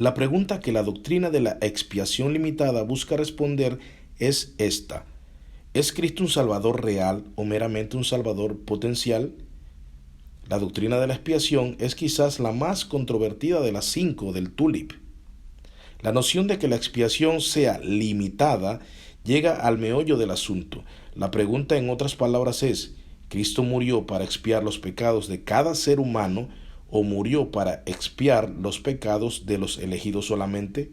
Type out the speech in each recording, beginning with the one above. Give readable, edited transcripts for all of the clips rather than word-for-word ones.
La pregunta que la doctrina de la expiación limitada busca responder es esta. ¿Es Cristo un Salvador real o meramente un Salvador potencial? La doctrina de la expiación es quizás la más controvertida de las 5 del TULIP. La noción de que la expiación sea limitada llega al meollo del asunto. La pregunta, en otras palabras, es: ¿Cristo murió para expiar los pecados de cada ser humano o murió para expiar los pecados de los elegidos solamente?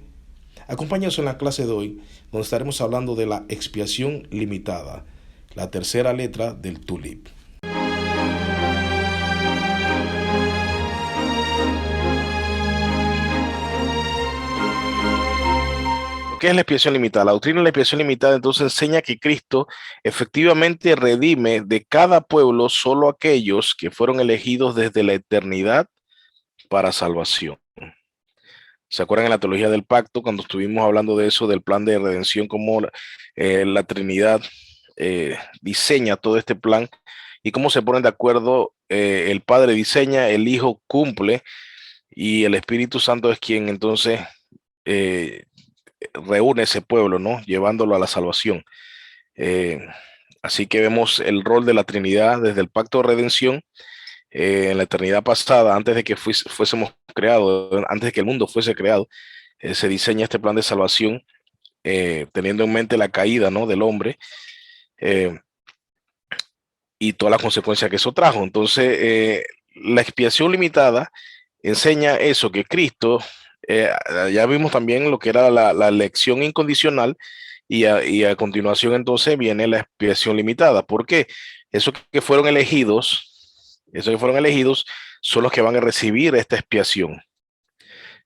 Acompáñanos en la clase de hoy, donde estaremos hablando de la expiación limitada, la tercera letra del TULIP. ¿Qué es la expiación limitada? La doctrina de la expiación limitada entonces enseña que Cristo efectivamente redime de cada pueblo solo aquellos que fueron elegidos desde la eternidad para salvación. ¿Se acuerdan en la teología del pacto cuando estuvimos hablando de eso, del plan de redención, cómo la Trinidad diseña todo este plan y cómo se ponen de acuerdo? El Padre diseña, el Hijo cumple y el Espíritu Santo es quien entonces eh, reúne ese pueblo, ¿no? Llevándolo a la salvación. Eh, Así que vemos el rol de la Trinidad desde el pacto de redención en la eternidad pasada, antes de que fuésemos creados, antes de que el mundo fuese creado. Se diseña este plan de salvación teniendo en mente la caída, ¿no?, del hombre eh, y todas las consecuencias que eso trajo. Entonces, la expiación limitada enseña eso, que Cristo, eh, ya vimos también lo que era la elección incondicional y a continuación entonces viene la expiación limitada. ¿Por qué? Esos que fueron elegidos son los que van a recibir esta expiación.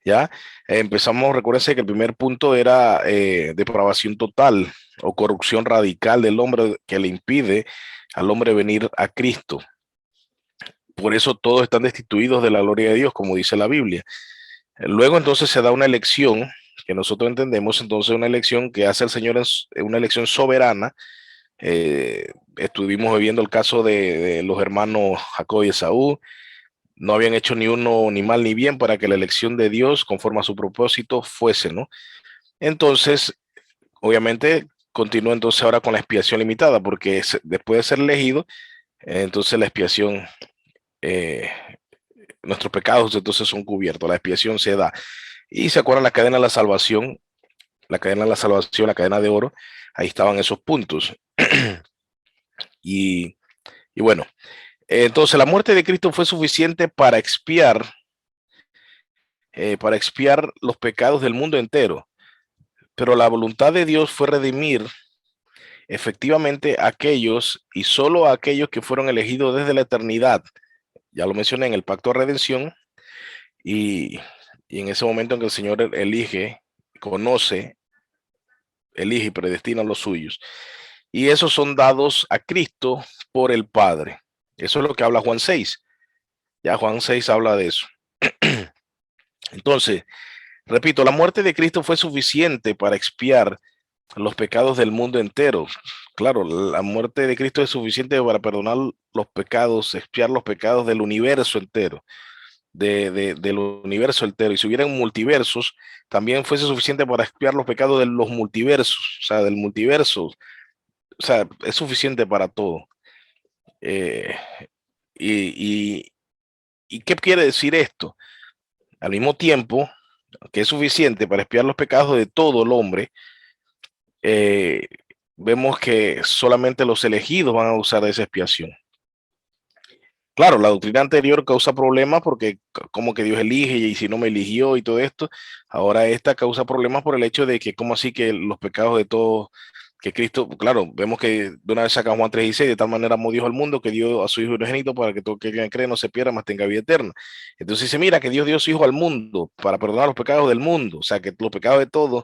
¿Ya? Empezamos, recuérdense que el primer punto era depravación total o corrupción radical del hombre que le impide al hombre venir a Cristo. Por eso todos están destituidos de la gloria de Dios, como dice la Biblia. Luego entonces se da una elección, que nosotros entendemos entonces una elección que hace el Señor, una elección soberana. Estuvimos viviendo el caso de los hermanos Jacob y Esaú. No habían hecho ni uno ni mal ni bien para que la elección de Dios, conforme a su propósito, fuese, ¿no? Entonces, obviamente, continúa entonces ahora con la expiación limitada, porque después de ser elegido, entonces la expiación, eh, nuestros pecados entonces son cubiertos, la expiación se da. Y se acuerdan la cadena de la salvación, la cadena de la salvación, la cadena de oro, ahí estaban esos puntos. Y, y bueno, entonces la muerte de Cristo fue suficiente para expiar los pecados del mundo entero, pero la voluntad de Dios fue redimir efectivamente aquellos y solo aquellos que fueron elegidos desde la eternidad. Ya lo mencioné en el pacto de redención y, y en ese momento en que el Señor elige, conoce, elige y predestina a los suyos. Y esos son dados a Cristo por el Padre. Eso es lo que habla Juan 6. Ya Juan 6 habla de eso. Entonces, repito, la muerte de Cristo fue suficiente para expiar los pecados del mundo entero. Claro, la muerte de Cristo es suficiente para perdonar los pecados, expiar los pecados del universo entero, del universo entero. Y si hubieran multiversos, también fuese suficiente para expiar los pecados de los multiversos, o sea, del multiverso. O sea, es suficiente para todo. Eh, y, y, ¿Y qué quiere decir esto? Al mismo tiempo que es suficiente para expiar los pecados de todo el hombre, eh, vemos que solamente los elegidos van a usar esa expiación. Claro, la doctrina anterior causa problemas porque como que Dios elige y si no me eligió y todo esto, ahora esta causa problemas por el hecho de que como así que los pecados de todos, que Cristo, claro, vemos que de una vez saca Juan 3:16, de tal manera amó Dios al mundo que dio a su Hijo unigénito para que todo aquel que cree no se pierda, mas tenga vida eterna. Entonces dice, mira que Dios dio a su Hijo al mundo para perdonar los pecados del mundo, o sea que los pecados de todos,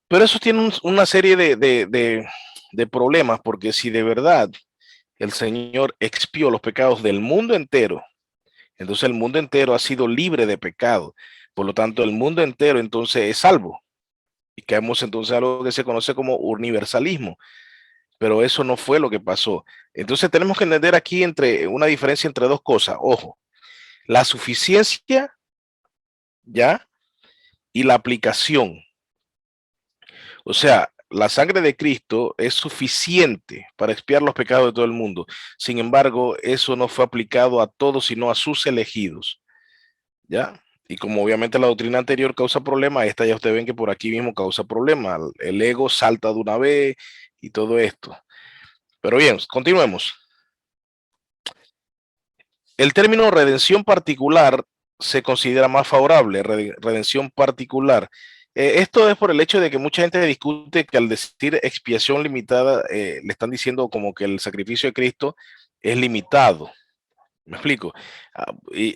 pero eso tiene una serie de problemas porque si de verdad el Señor expió los pecados del mundo entero, entonces el mundo entero ha sido libre de pecado. Por lo tanto, el mundo entero entonces es salvo. Y caemos entonces a algo que se conoce como universalismo. Pero eso no fue lo que pasó. Entonces tenemos que entender aquí una diferencia entre dos cosas. Ojo, la suficiencia, ¿ya? y la aplicación. O sea, la sangre de Cristo es suficiente para expiar los pecados de todo el mundo. Sin embargo, eso no fue aplicado a todos, sino a sus elegidos. ¿Ya? Y como obviamente la doctrina anterior causa problemas, esta ya ustedes ven que por aquí mismo causa problemas. El ego salta de una vez y todo esto. Pero bien, continuemos. El término redención particular se considera más favorable, redención particular. Esto es por el hecho de que mucha gente discute que al decir expiación limitada, le están diciendo como que el sacrificio de Cristo es limitado. ¿Me explico?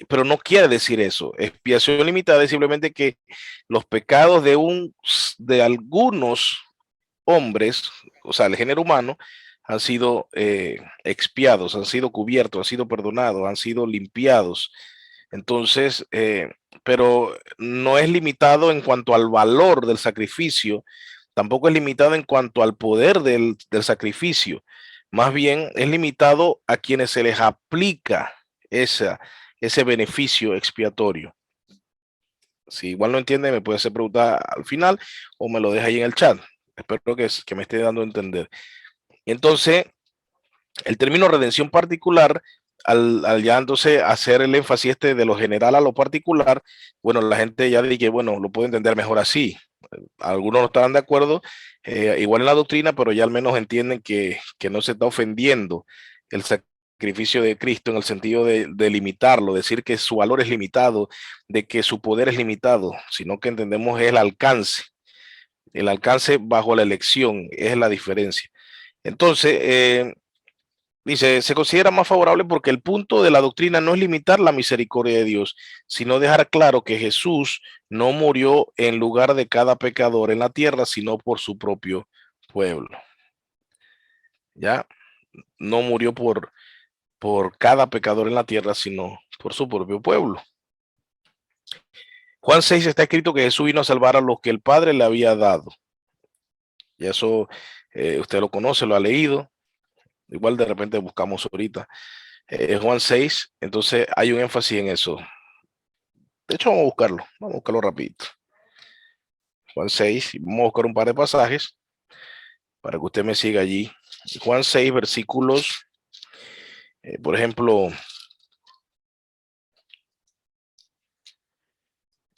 Pero no quiere decir eso. Expiación limitada es simplemente que los pecados de algunos hombres, o sea, el género humano, han sido expiados, han sido cubiertos, han sido perdonados, han sido limpiados. Entonces, pero no es limitado en cuanto al valor del sacrificio, tampoco es limitado en cuanto al poder del sacrificio, más bien es limitado a quienes se les aplica esa, ese beneficio expiatorio. Si igual no entiende, me puede hacer pregunta al final o me lo deja ahí en el chat. Espero que me esté dando a entender. Entonces, el término redención particular, al ya entonces hacer el énfasis este de lo general a lo particular, bueno, la gente ya dice, bueno, lo puede entender mejor así. Algunos no estarán de acuerdo, igual en la doctrina, pero ya al menos entienden que no se está ofendiendo el sacrificio de Cristo en el sentido de limitarlo, decir que su valor es limitado, de que su poder es limitado, sino que entendemos el alcance bajo la elección, es la diferencia. Entonces, dice, se considera más favorable porque el punto de la doctrina no es limitar la misericordia de Dios, sino dejar claro que Jesús no murió en lugar de cada pecador en la tierra, sino por su propio pueblo. ¿Ya? No murió por cada pecador en la tierra, sino por su propio pueblo. Juan 6 está escrito que Jesús vino a salvar a los que el Padre le había dado. Y eso usted lo conoce, lo ha leído. Igual de repente buscamos ahorita. Juan 6, entonces hay un énfasis en eso. De hecho, vamos a buscarlo rapidito. Juan 6, y vamos a buscar un par de pasajes para que usted me siga allí. Juan 6, versículos, por ejemplo,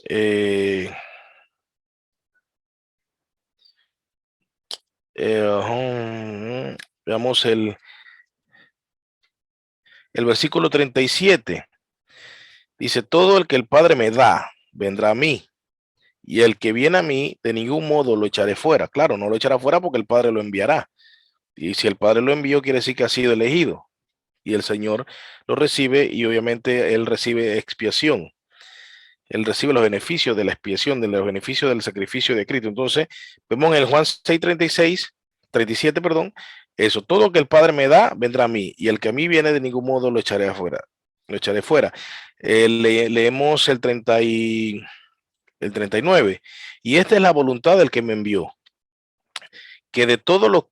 eh, veamos el versículo 37. Dice, todo el que el Padre me da, vendrá a mí. Y el que viene a mí, de ningún modo lo echaré fuera. Claro, no lo echará fuera porque el Padre lo enviará. Y si el Padre lo envió, quiere decir que ha sido elegido. Y el Señor lo recibe y obviamente Él recibe expiación. Él recibe los beneficios de la expiación, de los beneficios del sacrificio de Cristo. Entonces, vemos en el Juan 6:36, 37, perdón, eso, todo que el Padre me da, vendrá a mí, y el que a mí viene de ningún modo lo echaré afuera, lo echaré fuera. Leemos el 39, y esta es la voluntad del que me envió, que de todo lo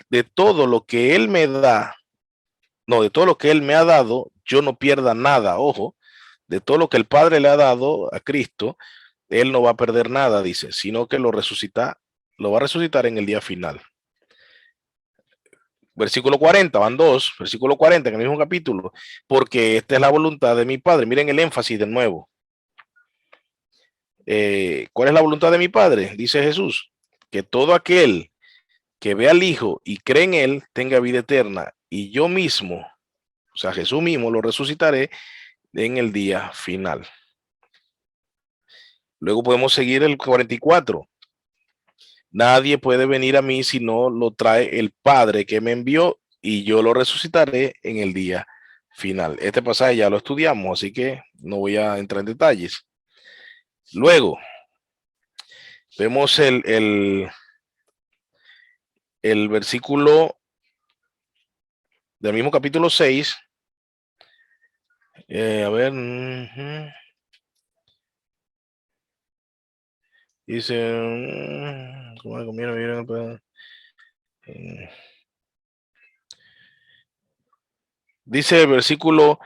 que Él me da, no, de todo lo que Él me ha dado, yo no pierda nada, ojo, de todo lo que el Padre le ha dado a Cristo, Él no va a perder nada, dice, sino que lo va a resucitar en el día final. Versículo 40, van dos, versículo 40 en el mismo capítulo, porque esta es la voluntad de mi Padre. Miren el énfasis de nuevo. ¿Cuál es la voluntad de mi Padre? Dice Jesús, que todo aquel que ve al Hijo y cree en Él tenga vida eterna, y yo mismo, o sea, Jesús mismo lo resucitaré en el día final. Luego podemos seguir el 44. Nadie puede venir a mí si no lo trae el Padre que me envió y yo lo resucitaré en el día final. Este pasaje ya lo estudiamos, así que no voy a entrar en detalles. Luego, vemos el versículo del mismo capítulo 6. A ver. Dice, ¿cómo le conviene? Dice el versículo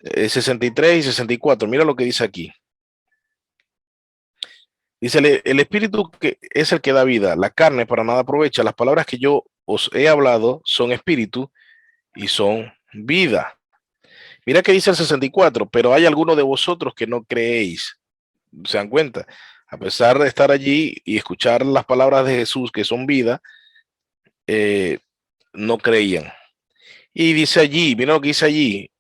63 y 64. Mira lo que dice aquí. Dice, el espíritu que es el que da vida, la carne para nada aprovecha. Las palabras que yo os he hablado son espíritu y son vida. Mira que dice el 64, pero hay algunos de vosotros que no creéis. ¿Se dan cuenta? A pesar de estar allí y escuchar las palabras de Jesús que son vida, eh, no creían. Y dice allí, mira lo que dice allí,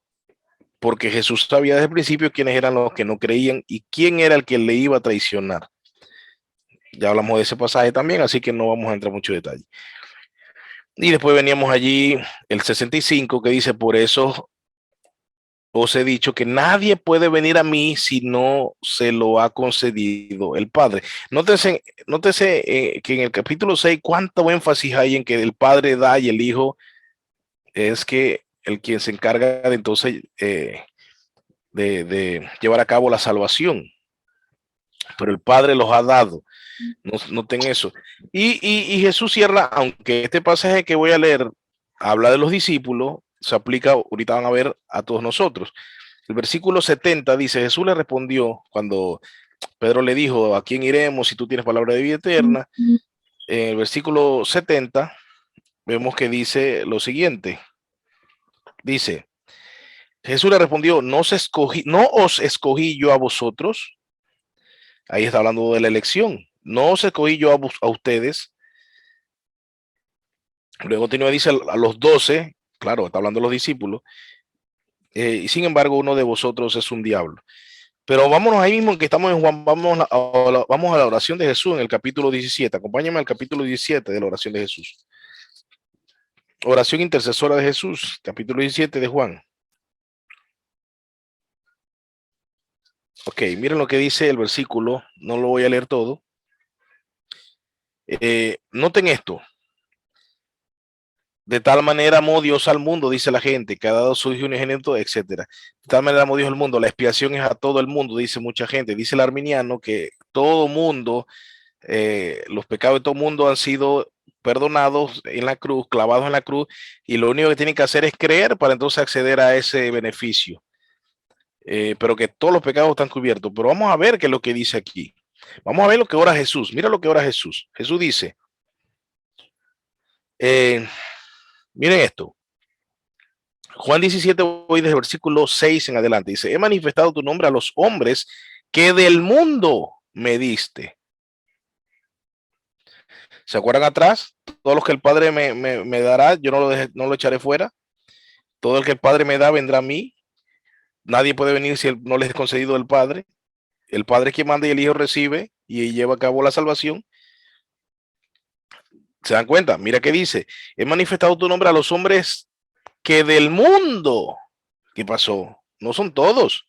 porque Jesús sabía desde el principio quiénes eran los que no creían y quién era el que le iba a traicionar. Ya hablamos de ese pasaje también, así que no vamos a entrar mucho detalle. Y después veníamos allí el 65 que dice, por eso os he dicho que nadie puede venir a mí si no se lo ha concedido el Padre. Nótese que en el capítulo 6 cuánto énfasis hay en que el Padre da y el Hijo es que el quien se encarga de entonces de llevar a cabo la salvación. Pero el Padre los ha dado. Noten eso. Y Jesús cierra, aunque este pasaje que voy a leer habla de los discípulos, se aplica, ahorita van a ver, a todos nosotros. El versículo 70 dice, Jesús le respondió cuando Pedro le dijo, ¿a quién iremos si tú tienes palabra de vida eterna? En el versículo 70 vemos que dice lo siguiente. Dice, Jesús le respondió, no os escogí yo a vosotros. Ahí está hablando de la elección. No os escogí yo a ustedes. Luego dice a los 12, claro, está hablando de los discípulos, y sin embargo uno de vosotros es un diablo. Pero vámonos ahí mismo que estamos en Juan, vamos a la oración de Jesús en el capítulo 17. Acompáñame al capítulo 17 de la oración de Jesús. Oración intercesora de Jesús, capítulo 17 de Juan. Ok, miren lo que dice el versículo, no lo voy a leer todo. Noten esto. De tal manera amó Dios al mundo, dice la gente, que ha dado su hijo unigénito, etcétera. De tal manera amó Dios al mundo, la expiación es a todo el mundo, dice mucha gente. Dice el arminiano que todo mundo, los pecados de todo mundo han sido perdonados en la cruz, clavados en la cruz, y lo único que tienen que hacer es creer para entonces acceder a ese beneficio. Pero que todos los pecados están cubiertos. Pero vamos a ver qué es lo que dice aquí. Vamos a ver lo que ora Jesús. Mira lo que ora Jesús. Jesús dice, miren esto. Juan 17, voy desde el versículo 6 en adelante. Dice, he manifestado tu nombre a los hombres que del mundo me diste. ¿Se acuerdan atrás? Todos los que el Padre me dará, yo no lo echaré fuera. Todo el que el Padre me da vendrá a mí. Nadie puede venir si no les es concedido el Padre. El Padre es quien manda y el Hijo recibe y lleva a cabo la salvación. ¿Se dan cuenta? Mira qué dice. He manifestado tu nombre a los hombres que del mundo. ¿Qué pasó? No son todos.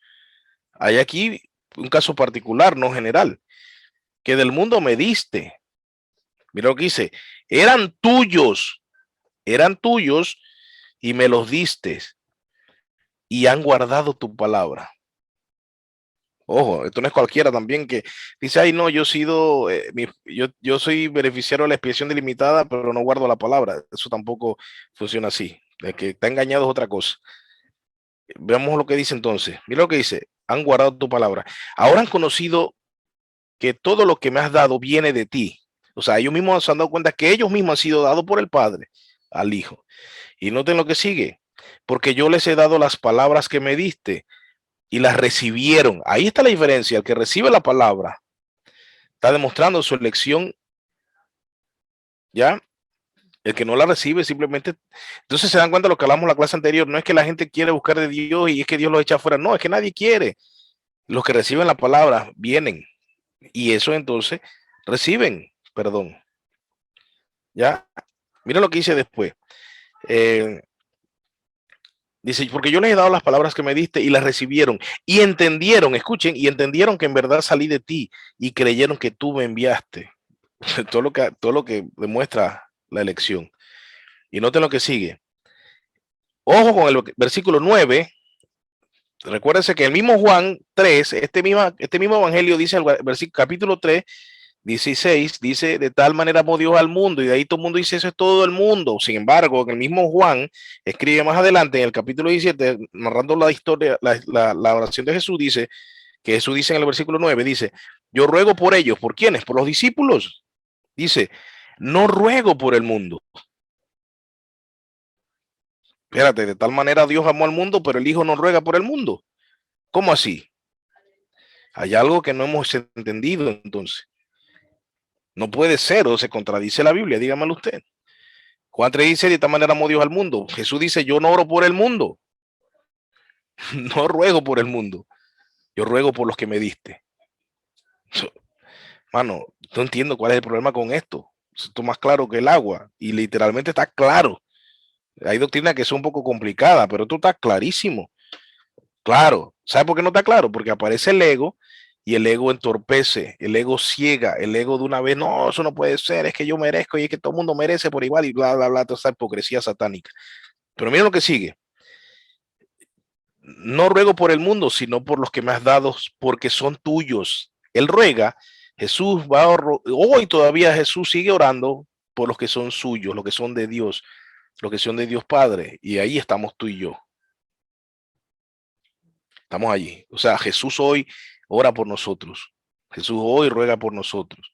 Hay aquí un caso particular, no general. Que del mundo me diste. Mira lo que dice. Eran tuyos y me los diste y han guardado tu palabra. Ojo, esto no es cualquiera también que dice, ay no, yo he sido, yo soy beneficiario de la expiación delimitada, pero no guardo la palabra. Eso tampoco funciona así. El que está engañado es otra cosa. Veamos lo que dice entonces. Mira lo que dice, han guardado tu palabra. Ahora han conocido que todo lo que me has dado viene de ti. O sea, ellos mismos se han dado cuenta que ellos mismos han sido dados por el Padre al Hijo. Y noten lo que sigue, porque yo les he dado las palabras que me diste y las recibieron. Ahí está la diferencia. El que recibe la palabra está demostrando su elección, ¿ya? El que no la recibe simplemente... Entonces se dan cuenta de lo que hablamos en la clase anterior. No es que la gente quiere buscar de Dios y es que Dios los echa afuera. No, es que nadie quiere. Los que reciben la palabra vienen. Y eso entonces reciben perdón. ¿Ya? Mira lo que dice después. Dice, porque yo les he dado las palabras que me diste y las recibieron y entendieron, escuchen, y entendieron que en verdad salí de ti y creyeron que tú me enviaste. Todo lo que demuestra la elección. Y noten lo que sigue. Ojo con el versículo 9. Recuérdense que el mismo Juan 3, este mismo evangelio dice el versículo capítulo 3, 16, dice, de tal manera amó Dios al mundo, y de ahí todo el mundo dice, eso es todo el mundo. Sin embargo, el mismo Juan escribe más adelante en el capítulo 17, narrando la historia, la oración de Jesús, dice, que Jesús dice en el versículo 9, dice, Yo ruego por ellos. ¿Por quiénes? Por los discípulos. Dice, no ruego por el mundo. Espérate, de tal manera Dios amó al mundo, pero el Hijo no ruega por el mundo. ¿Cómo así? Hay algo que no hemos entendido entonces. No puede ser, o se contradice la Biblia, dígamelo usted. Juan 3 dice, de tal manera amó Dios al mundo. Jesús dice, yo no oro por el mundo, no ruego por el mundo, yo ruego por los que me diste. Mano, no entiendo cuál es el problema con esto. Esto es más claro que el agua, y literalmente está claro. Hay doctrinas que son un poco complicadas, pero esto está clarísimo. Claro, ¿sabe por qué no está claro? Porque aparece el ego y el ego entorpece, el ego ciega, el ego de una vez, no, eso no puede ser, es que yo merezco y es que todo el mundo merece por igual y bla, bla, bla, toda esa hipocresía satánica. Pero miren lo que sigue. No ruego por el mundo, sino por los que me has dado, porque son tuyos. Él ruega, Jesús va a hoy todavía Jesús sigue orando por los que son suyos, los que son de Dios, los que son de Dios Padre, y ahí estamos tú y yo. Estamos allí. O sea, Jesús hoy ora por nosotros. Jesús hoy ruega por nosotros.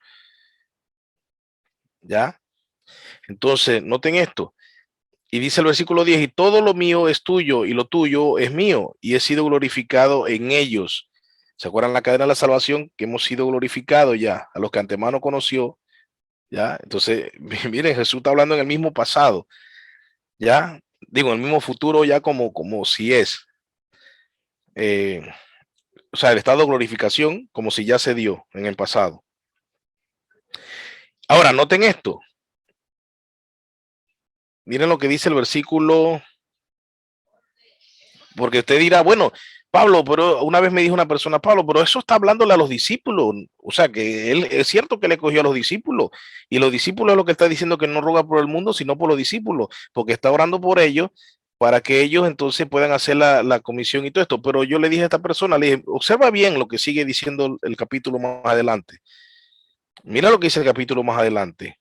¿Ya? Entonces, noten esto. Y dice el versículo 10, y todo lo mío es tuyo y lo tuyo es mío, y he sido glorificado en ellos. ¿Se acuerdan la cadena de la salvación? Que hemos sido glorificados ya, a los que antemano conoció, ¿ya? Entonces, miren, Jesús está hablando en el mismo pasado, ¿ya? Digo, en el mismo futuro ya como si es. Eh, o sea, el estado de glorificación como si ya se dio en el pasado. Ahora, noten esto. Miren lo que dice el versículo, porque usted dirá, bueno, Pablo, pero una vez me dijo una persona, Pablo, pero eso está hablándole a los discípulos. O sea, que él es cierto que le cogió a los discípulos y los discípulos es lo que está diciendo que no roga por el mundo, sino por los discípulos, porque está orando por ellos para que ellos entonces puedan hacer la comisión y todo esto. Pero yo le dije a esta persona, le dije, observa bien lo que sigue diciendo el capítulo más adelante. Mira lo que dice el capítulo más adelante.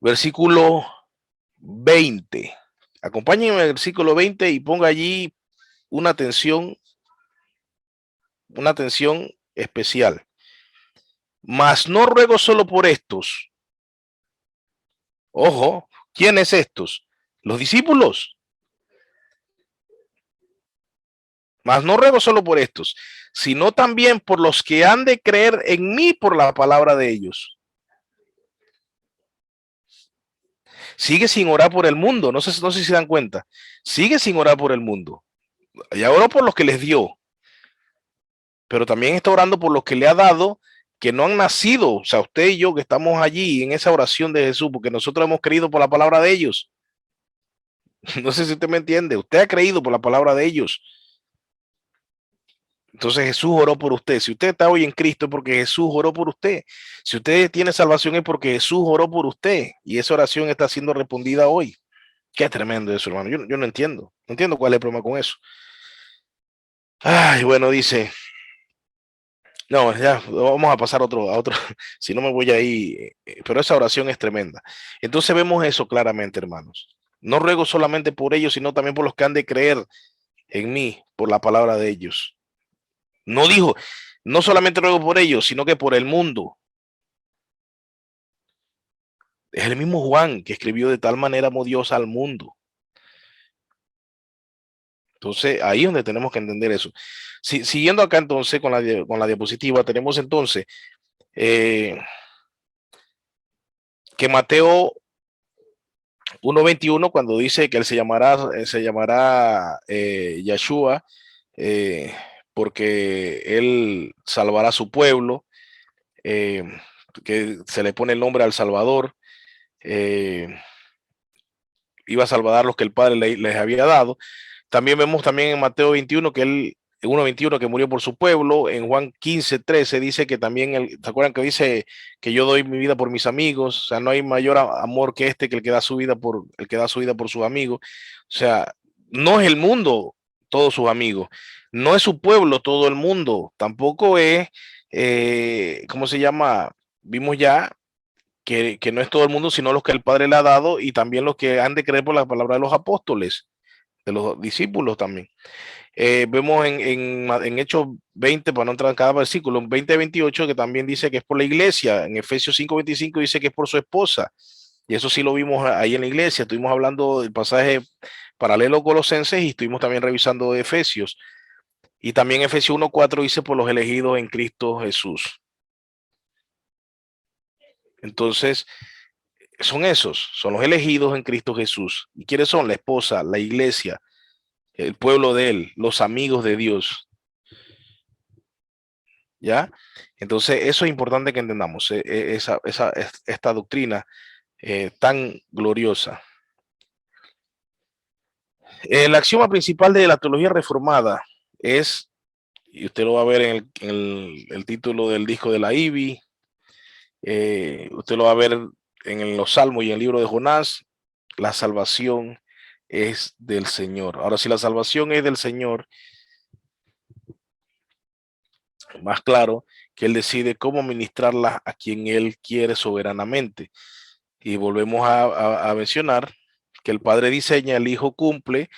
Versículo 20. Acompáñenme al versículo 20 y ponga allí una atención especial. Mas no ruego solo por estos. Ojo, ¿quiénes estos? Los discípulos. Mas no ruego solo por estos, sino también por los que han de creer en mí por la palabra de ellos. Sigue sin orar por el mundo, no sé si se dan cuenta. Sigue sin orar por el mundo. Ya oró por los que les dio, pero también está orando por los que le ha dado, que no han nacido. O sea, usted y yo que estamos allí en esa oración de Jesús, porque nosotros hemos creído por la palabra de ellos. No sé si usted me entiende. Usted ha creído por la palabra de ellos. Entonces Jesús oró por usted. Si usted está hoy en Cristo es porque Jesús oró por usted. Si usted tiene salvación es porque Jesús oró por usted. Y esa oración está siendo respondida hoy. Qué tremendo eso, hermano. Yo no entiendo. No entiendo cuál es el problema con eso. Ay, bueno, dice. No, ya vamos a pasar a otro. Si no me voy ahí. Pero esa oración es tremenda. Entonces vemos eso claramente, hermanos. No ruego solamente por ellos, sino también por los que han de creer en mí, por la palabra de ellos. No dijo, no solamente ruego por ellos, sino que por el mundo. Es el mismo Juan que escribió de tal manera amó Dios al mundo. Entonces, ahí es donde tenemos que entender eso. Siguiendo acá entonces con la diapositiva, tenemos entonces que Mateo 1:21, cuando dice que él se llamará Yeshua, eh, porque él salvará a su pueblo, eh, que se le pone el nombre al Salvador, eh, iba a salvar a los que el Padre les había dado. También vemos también en Mateo 21 que él, en 1:21 que murió por su pueblo. En Juan 15:13 dice que también, ¿se acuerdan que dice que yo doy mi vida por mis amigos? O sea, no hay mayor amor que este, que el que da su vida por sus amigos. O sea, no es el mundo todos sus amigos, no es su pueblo todo el mundo, tampoco es, ¿cómo se llama? Vimos ya que no es todo el mundo, sino los que el Padre le ha dado y también los que han de creer por la palabra de los apóstoles. de los discípulos también. Vemos en Hechos 20, para no entrar en cada versículo, en 20-28, que también dice que es por la iglesia. En Efesios 5:25 dice que es por su esposa. Y eso sí lo vimos ahí en la iglesia. Estuvimos hablando del pasaje paralelo a Colosenses y estuvimos también revisando Efesios. Y también Efesios 1:4 dice por los elegidos en Cristo Jesús. Entonces, son esos, son los elegidos en Cristo Jesús. ¿Y quiénes son? La esposa, la iglesia, el pueblo de él, los amigos de Dios. ¿Ya? Entonces, eso es importante que entendamos, esta doctrina tan gloriosa. La axioma principal de la teología reformada es, y usted lo va a ver en el título del disco de la IBI, usted lo va a ver en los Salmos y en el libro de Jonás, la salvación es del Señor. Ahora, si la salvación es del Señor, más claro que Él decide cómo ministrarla a quien Él quiere soberanamente. Y volvemos a mencionar que el Padre diseña, el Hijo cumple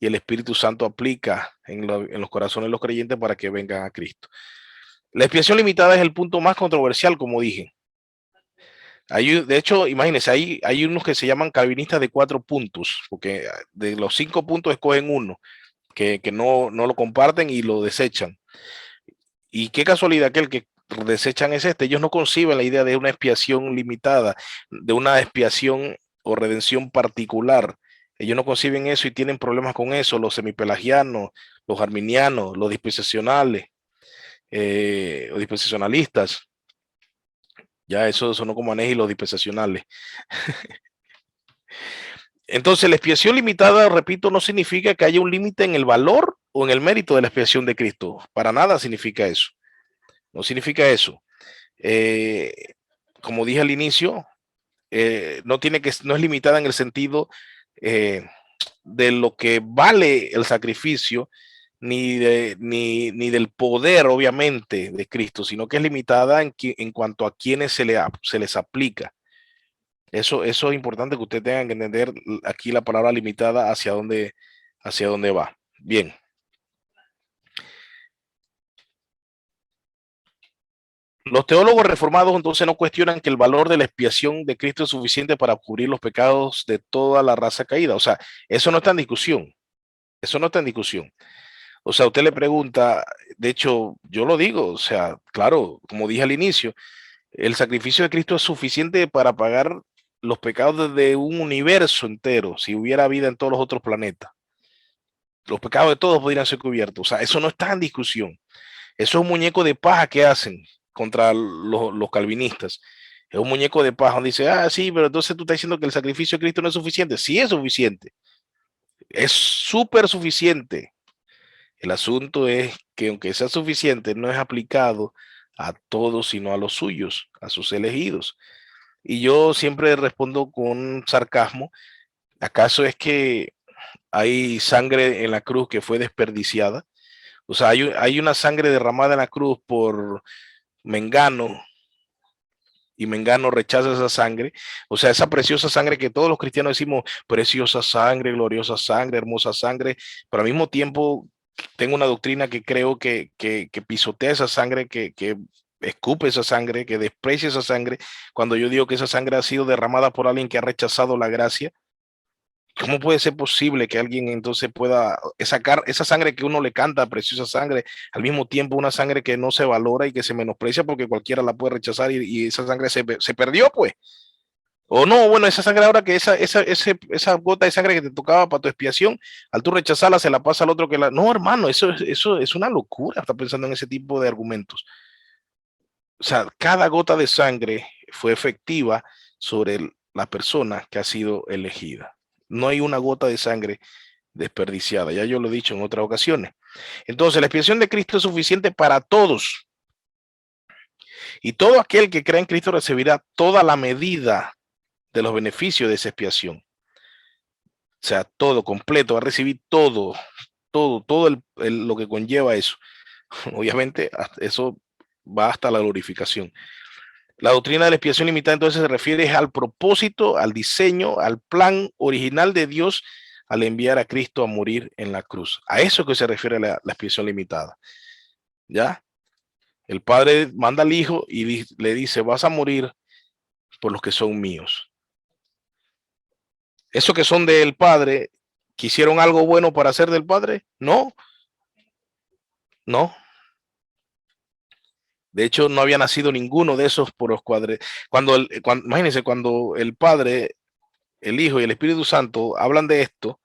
y el Espíritu Santo aplica en los corazones de los creyentes para que vengan a Cristo. La expiación limitada es el punto más controversial, como dije. De hecho, imagínense, hay unos que se llaman calvinistas de 4 puntos, porque de los 5 puntos escogen uno, que no lo comparten y lo desechan. Y qué casualidad que el que desechan es este. Ellos no conciben la idea de una expiación limitada, de una expiación o redención particular. Ellos no conciben eso y tienen problemas con eso, los semipelagianos, los arminianos, los dispensacionales o dispensacionalistas. Ya eso sonó como Anej y los dispensacionales. Entonces, la expiación limitada, repito, no significa que haya un límite en el valor o en el mérito de la expiación de Cristo. Para nada significa eso. No significa eso. Como dije al inicio, no es limitada en el sentido de lo que vale el sacrificio, ni del poder, obviamente, de Cristo, sino que es limitada en cuanto a quienes se les aplica. Eso es importante que usted tenga que entender aquí la palabra limitada hacia dónde va. Bien. Los teólogos reformados entonces no cuestionan que el valor de la expiación de Cristo es suficiente para cubrir los pecados de toda la raza caída. O sea, eso no está en discusión. Eso no está en discusión. O sea, usted le pregunta, de hecho, yo lo digo, o sea, claro, como dije al inicio, el sacrificio de Cristo es suficiente para pagar los pecados de un universo entero, si hubiera vida en todos los otros planetas. Los pecados de todos podrían ser cubiertos. O sea, eso no está en discusión. Eso es un muñeco de paja que hacen contra los calvinistas. Es un muñeco de paja. Dice, sí, pero entonces tú estás diciendo que el sacrificio de Cristo no es suficiente. Sí es suficiente. Es súper suficiente. El asunto es que aunque sea suficiente, no es aplicado a todos, sino a los suyos, a sus elegidos. Y yo siempre respondo con sarcasmo. ¿Acaso es que hay sangre en la cruz que fue desperdiciada? O sea, hay una sangre derramada en la cruz por Mengano y Mengano rechaza esa sangre. O sea, esa preciosa sangre que todos los cristianos decimos, preciosa sangre, gloriosa sangre, hermosa sangre, pero al mismo tiempo tengo una doctrina que creo que pisotea esa sangre, que escupe esa sangre, que desprecia esa sangre, cuando yo digo que esa sangre ha sido derramada por alguien que ha rechazado la gracia. ¿Cómo puede ser posible que alguien entonces pueda sacar esa sangre que uno le canta, preciosa sangre, al mismo tiempo una sangre que no se valora y que se menosprecia porque cualquiera la puede rechazar y esa sangre se perdió, pues? O no, bueno, esa sangre ahora que esa gota de sangre que te tocaba para tu expiación, al tú rechazarla se la pasa al otro que la... No, hermano, eso es una locura, está pensando en ese tipo de argumentos. O sea, cada gota de sangre fue efectiva sobre la persona que ha sido elegida. No hay una gota de sangre desperdiciada. Ya yo lo he dicho en otras ocasiones. Entonces, la expiación de Cristo es suficiente para todos. Y todo aquel que cree en Cristo recibirá toda la medida de los beneficios de esa expiación. O sea, todo completo, va a recibir todo lo que conlleva eso. Obviamente, eso va hasta la glorificación. La doctrina de la expiación limitada entonces se refiere al propósito, al diseño, al plan original de Dios al enviar a Cristo a morir en la cruz. A eso que se refiere la expiación limitada. ¿Ya? El Padre manda al Hijo y le dice, vas a morir por los que son míos. Esos que son del Padre, ¿quisieron algo bueno para hacer del Padre? No, no. De hecho, no había nacido ninguno de esos por los cuadres. Imagínense, cuando el Padre, el Hijo y el Espíritu Santo hablan de esto,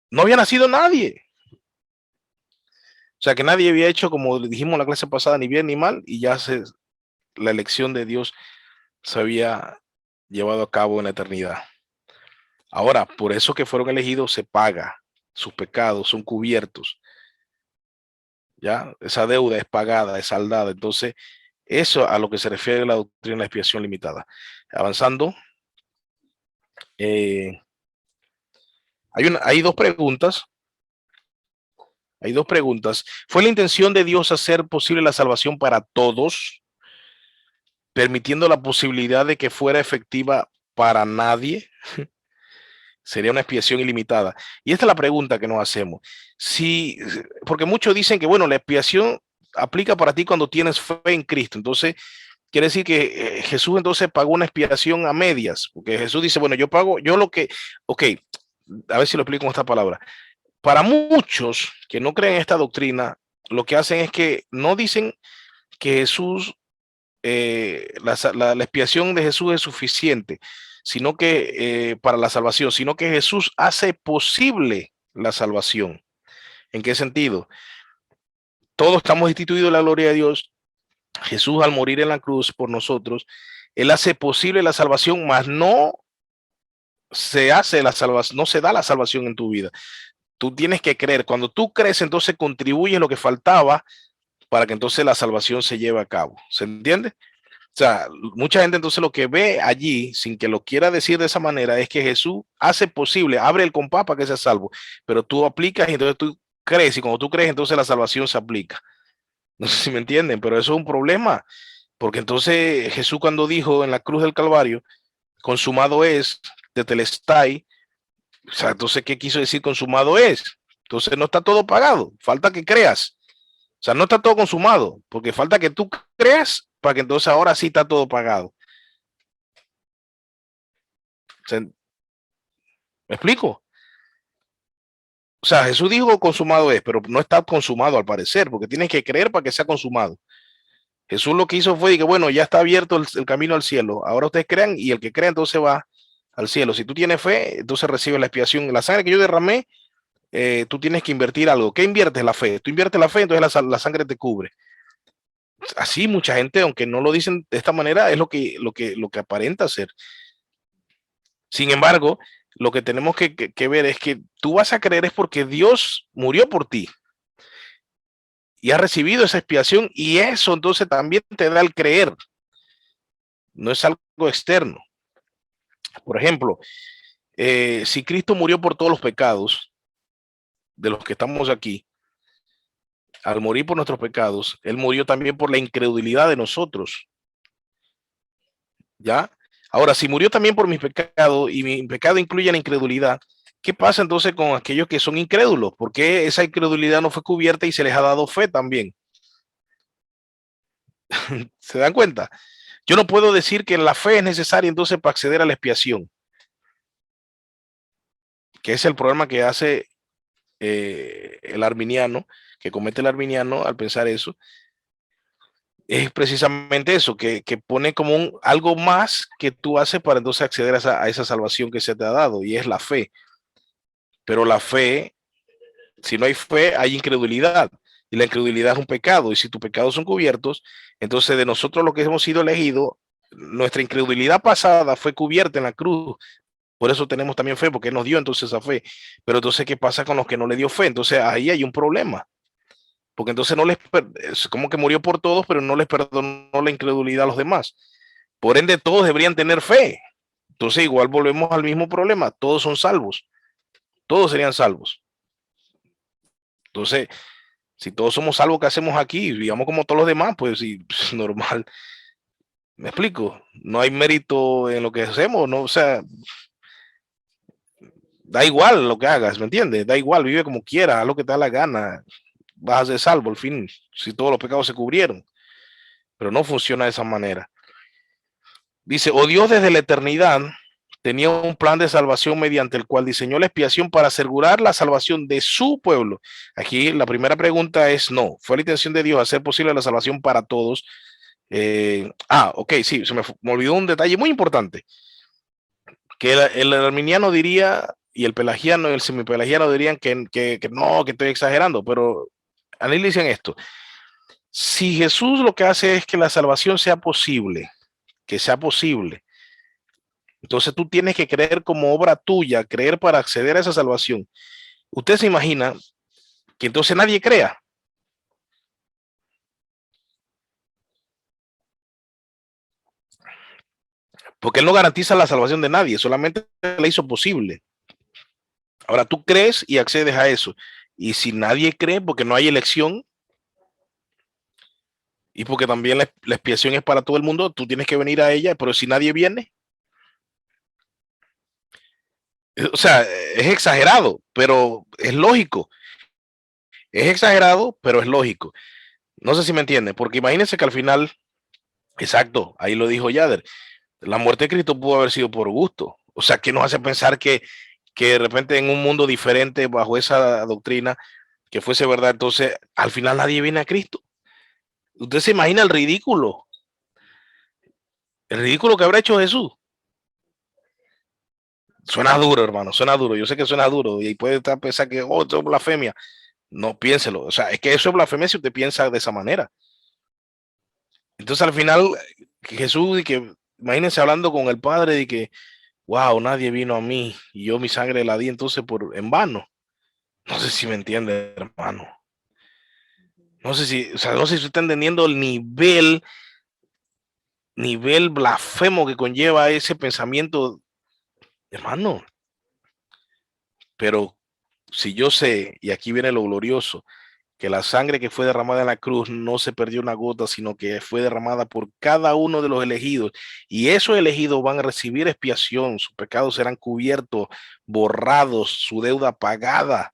no había nacido nadie. O sea, que nadie había hecho, como dijimos en la clase pasada, ni bien ni mal, y la elección de Dios se había llevado a cabo en la eternidad. Ahora, por eso que fueron elegidos, se paga. Sus pecados son cubiertos. ¿Ya? Esa deuda es pagada, es saldada. Entonces, eso a lo que se refiere la doctrina de la expiación limitada. Avanzando, eh, hay dos preguntas. Hay dos preguntas. ¿Fue la intención de Dios hacer posible la salvación para todos, permitiendo la posibilidad de que fuera efectiva para nadie? Sería una expiación ilimitada. Y esta es la pregunta que nos hacemos. Si, porque muchos dicen que, bueno, la expiación aplica para ti cuando tienes fe en Cristo. Entonces, quiere decir que Jesús entonces pagó una expiación a medias, porque Jesús dice, bueno, yo pago, yo lo que, ok, a ver si lo explico con esta palabra. Para muchos que no creen en esta doctrina, lo que hacen es que no dicen que Jesús, la expiación de Jesús es suficiente, sino que para la salvación, sino que Jesús hace posible la salvación. ¿En qué sentido? Todos estamos instituidos en la gloria de Dios. Jesús al morir en la cruz por nosotros, Él hace posible la salvación, mas no se hace la salvación, no se da la salvación en tu vida. Tú tienes que creer. Cuando tú crees, entonces contribuye lo que faltaba para que entonces la salvación se lleve a cabo. ¿Se entiende? O sea, mucha gente entonces lo que ve allí, sin que lo quiera decir de esa manera, es que Jesús hace posible, abre el compás para que sea salvo, pero tú aplicas y entonces tú crees, y cuando tú crees, entonces la salvación se aplica. No sé si me entienden, pero eso es un problema, porque entonces Jesús cuando dijo en la cruz del Calvario, consumado es, tetelestai, o sea, entonces, ¿qué quiso decir consumado es? Entonces no está todo pagado, falta que creas. O sea, no está todo consumado, porque falta que tú creas para que entonces ahora sí está todo pagado. ¿Me explico? O sea, Jesús dijo consumado es, pero no está consumado al parecer, porque tienes que creer para que sea consumado. Jesús lo que hizo fue que, bueno, ya está abierto el camino al cielo. Ahora ustedes crean y el que crea entonces va al cielo. Si tú tienes fe, entonces recibes la expiación. La sangre que yo derramé, tú tienes que invertir algo. ¿Qué inviertes? La fe. Tú inviertes la fe, entonces la sangre te cubre. Así mucha gente, aunque no lo dicen de esta manera, es lo que aparenta ser. Sin embargo, lo que tenemos que ver es que tú vas a creer es porque Dios murió por ti y has recibido esa expiación y eso entonces también te da el creer. No es algo externo. Por ejemplo, si Cristo murió por todos los pecados de los que estamos aquí, al morir por nuestros pecados, Él murió también por la incredulidad de nosotros. ¿Ya? Ahora, si murió también por mis pecados y mi pecado incluye la incredulidad, ¿qué pasa entonces con aquellos que son incrédulos? ¿Por qué esa incredulidad no fue cubierta y se les ha dado fe también? ¿Se dan cuenta? Yo no puedo decir que la fe es necesaria entonces para acceder a la expiación, que es el problema que hace el arminiano, que comete el arminiano al pensar eso, es precisamente eso, que pone como algo más que tú haces para entonces acceder a esa salvación que se te ha dado, y es la fe. Pero la fe, si no hay fe, hay incredulidad. Y la incredulidad es un pecado. Y si tus pecados son cubiertos, entonces de nosotros los que hemos sido elegidos, nuestra incredulidad pasada fue cubierta en la cruz. Por eso tenemos también fe, porque Él nos dio entonces esa fe. Pero entonces, ¿qué pasa con los que no le dio fe? Entonces ahí hay un problema. Porque entonces es como que murió por todos, pero no les perdonó la incredulidad a los demás. Por ende, todos deberían tener fe. Entonces, igual volvemos al mismo problema. Todos son salvos. Todos serían salvos. Entonces, si todos somos salvos, ¿qué hacemos aquí? Digamos como todos los demás, pues sí, pues, normal. ¿Me explico? No hay mérito en lo que hacemos, ¿no? O sea, Da igual lo que hagas, ¿me entiendes? Da igual, vive como quieras, haz lo que te da la gana, vas a ser salvo al fin, si todos los pecados se cubrieron, pero no funciona de esa manera. Dice, o Dios desde la eternidad tenía un plan de salvación mediante el cual diseñó la expiación para asegurar la salvación de su pueblo. Aquí la primera pregunta es no, fue la intención de Dios hacer posible la salvación para todos. Ok, sí, me olvidó un detalle muy importante, que el arminiano diría y el pelagiano y el semipelagiano dirían que no, que estoy exagerando, pero analicen esto. Si Jesús lo que hace es que la salvación sea posible, que sea posible, entonces tú tienes que creer como obra tuya, creer para acceder a esa salvación. Usted se imagina que entonces nadie crea, porque él no garantiza la salvación de nadie, solamente la hizo posible. Ahora tú crees y accedes a eso. Y si nadie cree, porque no hay elección, y porque también la expiación es para todo el mundo, tú tienes que venir a ella, pero si nadie viene, o sea, es exagerado, pero es lógico. Es exagerado, pero es lógico. No sé si me entiende, porque imagínense que al final, exacto, ahí lo dijo Yader, la muerte de Cristo pudo haber sido por gusto. O sea, que nos hace pensar que de repente en un mundo diferente, bajo esa doctrina, que fuese verdad, entonces al final nadie viene a Cristo. Usted se imagina el ridículo que habrá hecho Jesús. Suena duro, hermano, suena duro. Yo sé que suena duro y puede estar pensando que, oh, esto es blasfemia. No, piénselo. O sea, es que eso es blasfemia si usted piensa de esa manera. Entonces, al final, Jesús, y que imagínense hablando con el Padre, de que, wow, nadie vino a mí y yo mi sangre la di entonces en vano. No sé si me entiende, hermano. No sé si, o sea, no sé si usted está entendiendo el nivel blasfemo que conlleva ese pensamiento, hermano. Pero si yo sé, y aquí viene lo glorioso, que la sangre que fue derramada en la cruz no se perdió una gota, sino que fue derramada por cada uno de los elegidos. Y esos elegidos van a recibir expiación, sus pecados serán cubiertos, borrados, su deuda pagada,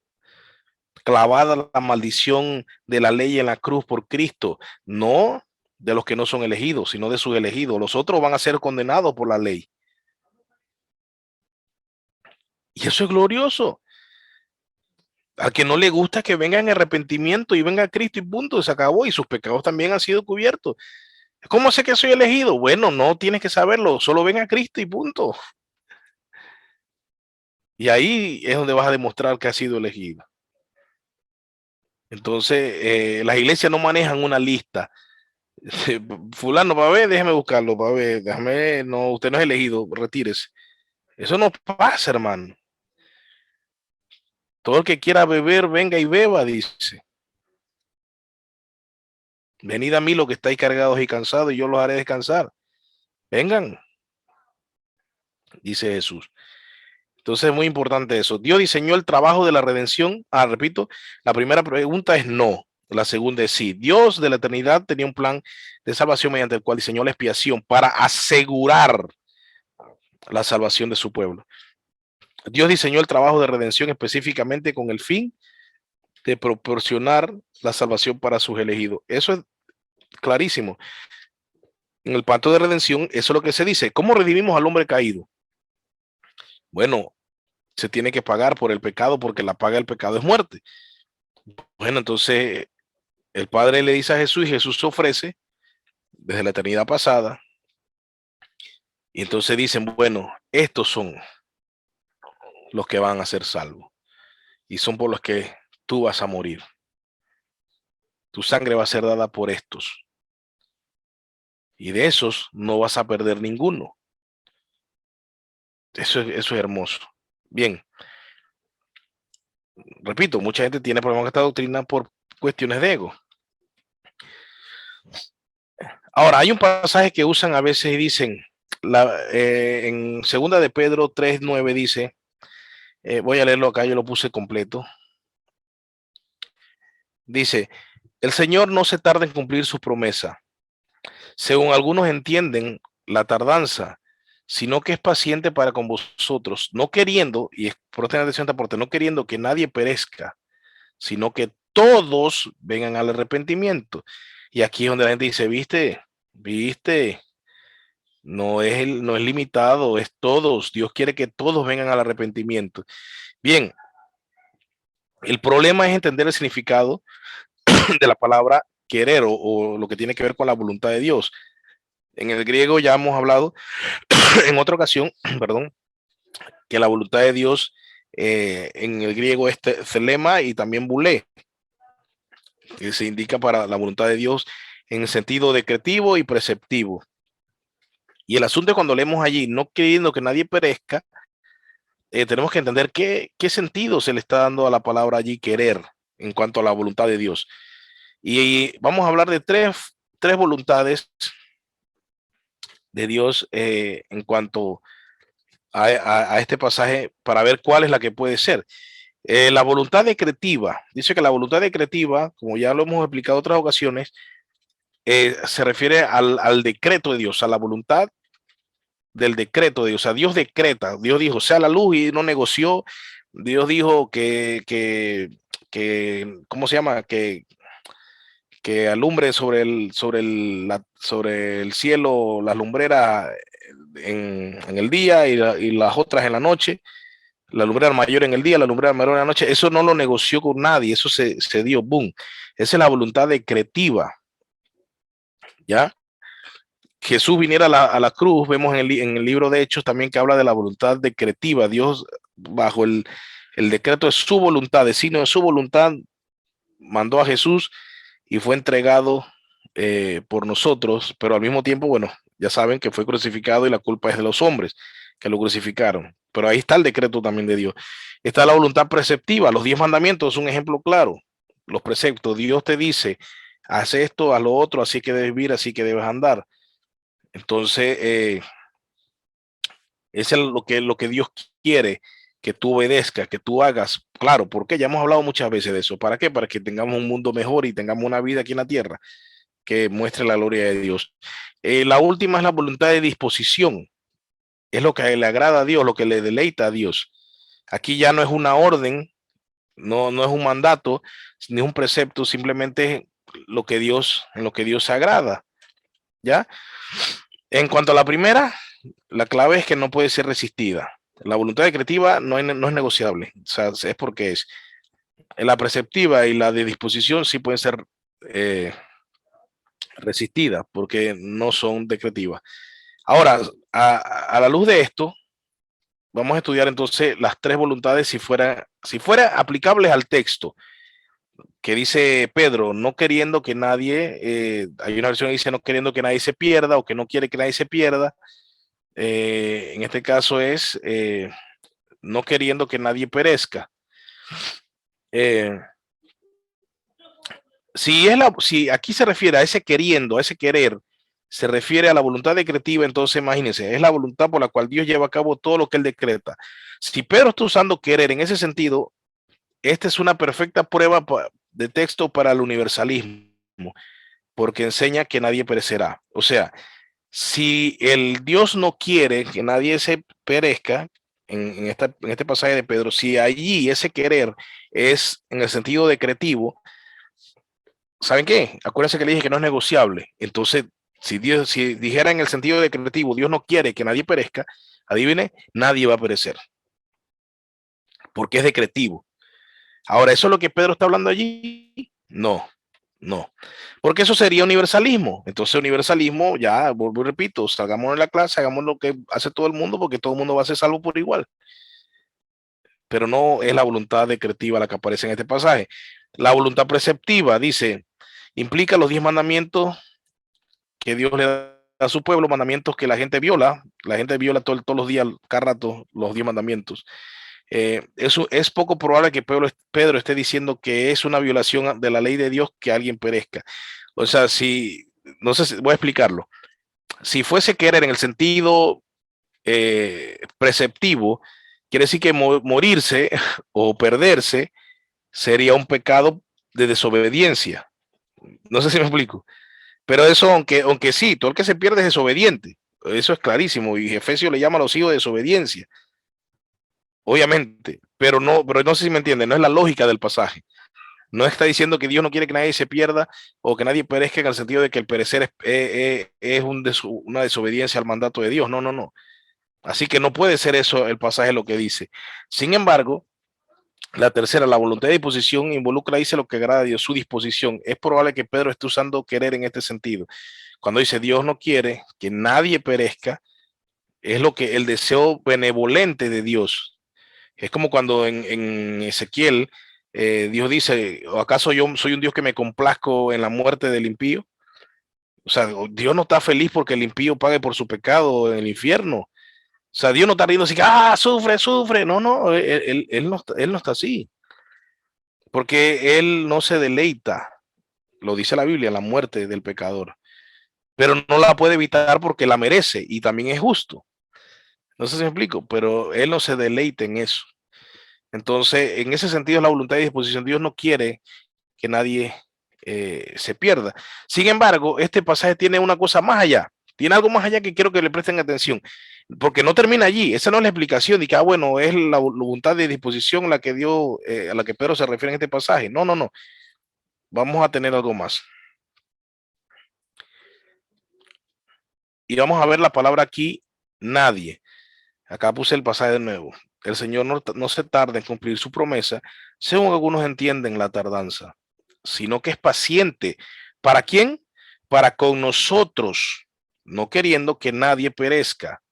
clavada la maldición de la ley en la cruz por Cristo, no de los que no son elegidos, sino de sus elegidos. Los otros van a ser condenados por la ley. Y eso es glorioso. Al que no le gusta que venga en arrepentimiento y venga a Cristo y punto, se acabó y sus pecados también han sido cubiertos. ¿Cómo sé que soy elegido? Bueno, no tienes que saberlo, solo ven a Cristo y punto. Y ahí es donde vas a demostrar que has sido elegido. Entonces, las iglesias no manejan una lista. Fulano, para ver, déjeme buscarlo, para ver, déjame, no, usted no es elegido, retírese. Eso no pasa, hermano. Todo el que quiera beber, venga y beba, dice. Venid a mí los que estáis cargados y cansados y yo los haré descansar. Vengan, dice Jesús. Entonces es muy importante eso. Dios diseñó el trabajo de la redención. Repito, la primera pregunta es no. La segunda es sí. Dios de la eternidad tenía un plan de salvación mediante el cual diseñó la expiación para asegurar la salvación de su pueblo. Dios diseñó el trabajo de redención específicamente con el fin de proporcionar la salvación para sus elegidos. Eso es clarísimo. En el pacto de redención, eso es lo que se dice. ¿Cómo redimimos al hombre caído? Bueno, se tiene que pagar por el pecado porque la paga del pecado es muerte. Bueno, entonces el Padre le dice a Jesús y Jesús se ofrece desde la eternidad pasada. Y entonces dicen, bueno, estos son los que van a ser salvos y son por los que tú vas a morir. Tu sangre va a ser dada por estos y de esos no vas a perder ninguno. Eso es hermoso. Bien, repito, mucha gente tiene problemas con esta doctrina por cuestiones de ego. Ahora, hay un pasaje que usan a veces y dicen, en segunda de Pedro 3:9 dice, voy a leerlo acá, yo lo puse completo. Dice, el Señor no se tarda en cumplir su promesa. Según algunos entienden, la tardanza sino que es paciente para con vosotros, no queriendo, y presten atención a esta parte, no queriendo que nadie perezca, sino que todos vengan al arrepentimiento. Y aquí es donde la gente dice, viste, no es limitado, es todos. Dios quiere que todos vengan al arrepentimiento. Bien, el problema es entender el significado de la palabra querer o lo que tiene que ver con la voluntad de Dios. En el griego ya hemos hablado en otra ocasión, perdón, que la voluntad de Dios en el griego es telema y también bulé, que se indica para la voluntad de Dios en el sentido decretivo y preceptivo. Y el asunto es cuando leemos allí, no queriendo que nadie perezca, tenemos que entender qué sentido se le está dando a la palabra allí querer en cuanto a la voluntad de Dios. Y vamos a hablar de tres voluntades de Dios en cuanto a este pasaje para ver cuál es la que puede ser. La voluntad decretiva, dice que la voluntad decretiva, como ya lo hemos explicado en otras ocasiones, se refiere al decreto de Dios, a la voluntad del decreto de Dios. O sea, Dios decreta, Dios dijo, sea la luz y no negoció. Dios dijo que ¿cómo se llama? Que alumbre sobre el cielo las lumbreras en el día y las otras en la noche, la lumbrera mayor en el día, la lumbrera menor en la noche. Eso no lo negoció con nadie, eso se dio, boom. Esa es la voluntad decretiva, ¿ya? Jesús viniera a la cruz, vemos en el libro de Hechos también que habla de la voluntad decretiva. Dios, bajo el decreto de su voluntad, de signo de su voluntad, mandó a Jesús y fue entregado por nosotros, pero al mismo tiempo, bueno, ya saben que fue crucificado y la culpa es de los hombres que lo crucificaron. Pero ahí está el decreto también de Dios. Está la voluntad preceptiva. Los 10 mandamientos es un ejemplo claro. Los preceptos, Dios te dice, haz esto, haz lo otro, así que debes vivir, así que debes andar. Entonces, es lo que Dios quiere que tú obedezcas, que tú hagas. Claro, porque ya hemos hablado muchas veces de eso. ¿Para qué? Para que tengamos un mundo mejor y tengamos una vida aquí en la tierra que muestre la gloria de Dios. La última es la voluntad de disposición. Es lo que le agrada a Dios, lo que le deleita a Dios. Aquí ya no es una orden, no es un mandato, ni un precepto, simplemente en lo que Dios se agrada. ¿Ya? En cuanto a la primera, la clave es que no puede ser resistida. La voluntad decretiva no es negociable, o sea, es porque es. La preceptiva y la de disposición sí pueden ser eh, resistidas porque no son decretivas. Ahora, a la luz de esto, vamos a estudiar entonces las tres voluntades si fuera aplicables al texto que dice Pedro, no queriendo que nadie, hay una versión que dice no queriendo que nadie se pierda o que no quiere que nadie se pierda. En este caso es no queriendo que nadie perezca. Eh, si aquí se refiere a ese queriendo, a ese querer, se refiere a la voluntad decretiva, entonces imagínense, es la voluntad por la cual Dios lleva a cabo todo lo que él decreta. Si Pedro está usando querer en ese sentido, esta es una perfecta prueba de texto para el universalismo, porque enseña que nadie perecerá. O sea, si el Dios no quiere que nadie se perezca, en este pasaje de Pedro, si allí ese querer es en el sentido decretivo, ¿saben qué? Acuérdense que le dije que no es negociable. Entonces, si dijera en el sentido decretivo, Dios no quiere que nadie perezca, adivine, nadie va a perecer, porque es decretivo. Ahora, ¿eso es lo que Pedro está hablando allí? No, no, porque eso sería universalismo. Entonces, universalismo, ya, vuelvo y repito, salgamos de la clase, hagamos lo que hace todo el mundo, porque todo el mundo va a ser salvo por igual. Pero no es la voluntad decretiva la que aparece en este pasaje. La voluntad preceptiva, dice, implica los 10 mandamientos que Dios le da a su pueblo, mandamientos que la gente viola todos los días, cada rato, los 10 mandamientos. Eso es poco probable que Pedro esté diciendo que es una violación de la ley de Dios que alguien perezca. O sea, no sé, voy a explicarlo. Si fuese querer en el sentido preceptivo, quiere decir que morirse o perderse sería un pecado de desobediencia. No sé si me explico. Pero eso, aunque sí, todo el que se pierde es desobediente. Eso es clarísimo. Y Efesios le llama a los hijos de desobediencia, obviamente. Pero no sé si me entienden, no es la lógica del pasaje. No está diciendo que Dios no quiere que nadie se pierda o que nadie perezca en el sentido de que el perecer es una desobediencia al mandato de Dios. No, no, no. Así que no puede ser eso el pasaje lo que dice. Sin embargo, la tercera, la voluntad de disposición involucra, dice, lo que agrada a Dios, su disposición. Es probable que Pedro esté usando querer en este sentido. Cuando dice Dios no quiere que nadie perezca, es lo que el deseo benevolente de Dios. Es como cuando en Ezequiel Dios dice, ¿o acaso yo soy un Dios que me complazco en la muerte del impío? O sea, Dios no está feliz porque el impío pague por su pecado en el infierno. O sea, Dios no está riendo así que, sufre, sufre. No, no, él no está así. Porque Él no se deleita, lo dice la Biblia, en la muerte del pecador. Pero no la puede evitar porque la merece y también es justo. No sé si me explico, pero Él no se deleita en eso. Entonces, en ese sentido es la voluntad y disposición. Dios no quiere que nadie se pierda. Sin embargo, este pasaje tiene una cosa más allá. Tiene algo más allá que quiero que le presten atención. Porque no termina allí. Esa no es la explicación de que, bueno, es la voluntad de disposición la que dio, a la que Pedro se refiere en este pasaje. No, no, no. Vamos a tener algo más. Y vamos a ver la palabra aquí, nadie. Acá puse el pasaje de nuevo. El Señor no se tarda en cumplir su promesa, según algunos entienden la tardanza, sino que es paciente. ¿Para quién? Para con nosotros, no queriendo que nadie perezca,